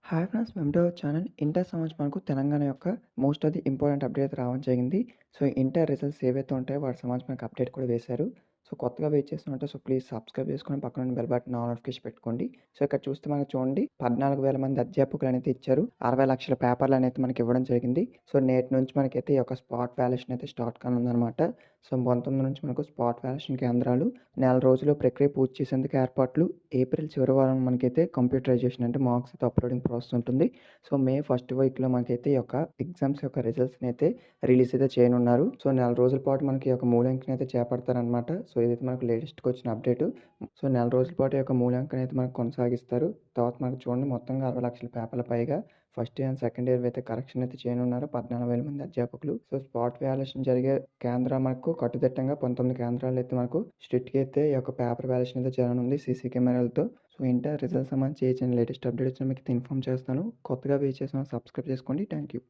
Hi friends! Welcome to our channel. Inter సంబంధించి మనకు తెలంగాణ యొక్క most of the important update అయితే రావడం జరిగింది. సో, ఇంటర్ రిజల్ట్స్ ఏవైతే ఉంటాయో వాటి సంబంధించి మనకు అప్డేట్ కూడా వేశారు. సో, కొత్తగా వెయిట్ చేస్తున్నట్టే ప్లీజ్ సబ్స్క్రైబ్ చేసుకొని పక్కన బెల్ బటన్ ఆల్ నోటిఫికేషన్ పెట్టుకోండి. సో, ఇక్కడ చూస్తే మనకు చూడండి 14,000 మంది అధ్యాపకులనైతే ఇచ్చారు. 60,00,000 పేపర్‌లనైతే మనకి ఇవ్వడం జరిగింది. సో, నేటి నుంచి మనకైతే ఈ యొక్క స్పాట్ వాల్యుయేషన్ అయితే స్టార్ట్ కానుందనమాట. సో, 19 నుంచి మనకు స్పాట్ వాల్యుయేషన్ కేంద్రాలు, నెల రోజుల్లో ప్రక్రియ పూర్తి చేసేందుకు ఏర్పాట్లు, ఏప్రిల్ చివరి వారం మనకైతే కంప్యూటరైజేషన్ అంటే మార్క్స్ అయితే అప్లోడింగ్ ప్రాసెస్ ఉంటుంది. సో, మే ఫస్ట్ వీక్‌లో మనకైతే ఈ యొక్క ఎగ్జామ్స్ యొక్క రిజల్ట్స్‌ని అయితే రిలీజ్ అయితే చేయనున్నారు. సో, నెల రోజుల పాటు మనకి ఈ యొక్క మూల్యాంకనం అయితే చేపడతారనమాట. సో, ఇదైతే మనకు లేటెస్ట్‌గా వచ్చిన అప్డేటు. సో, నెల రోజుల పాటు ఈ యొక్క మూల్యాంకనం అయితే మనకు కొనసాగిస్తారు. తర్వాత మనకు చూడండి మొత్తంగా 60,00,000 పేపర్ల పైగా first year and second year అయితే కరెక్షన్ అయితే చేయనున్నారు 14,000 మంది అధ్యాపకులు. సో, స్పాట్ వాల్యుయేషన్ జరిగే కేంద్రం మనకు కట్టుదిట్టంగా 19 కేంద్రాలు అయితే మనకు స్ట్రిక్ట్‌గా అయితే ఈ యొక్క పేపర్ వాల్యుయేషన్ అయితే జరగనుంది సీసీ కెమెరాలతో. సో, ఇంటర్ రిజల్ట్స్ సంబంధించి ఏ చిన్న లేటెస్ట్ అప్డేట్ వచ్చినా మీకు ఇన్ఫార్మ్ చేస్తాను. కొత్తగా వెయిట్ చేసిన సబ్స్క్రైబ్ చేసుకోండి. Thank you.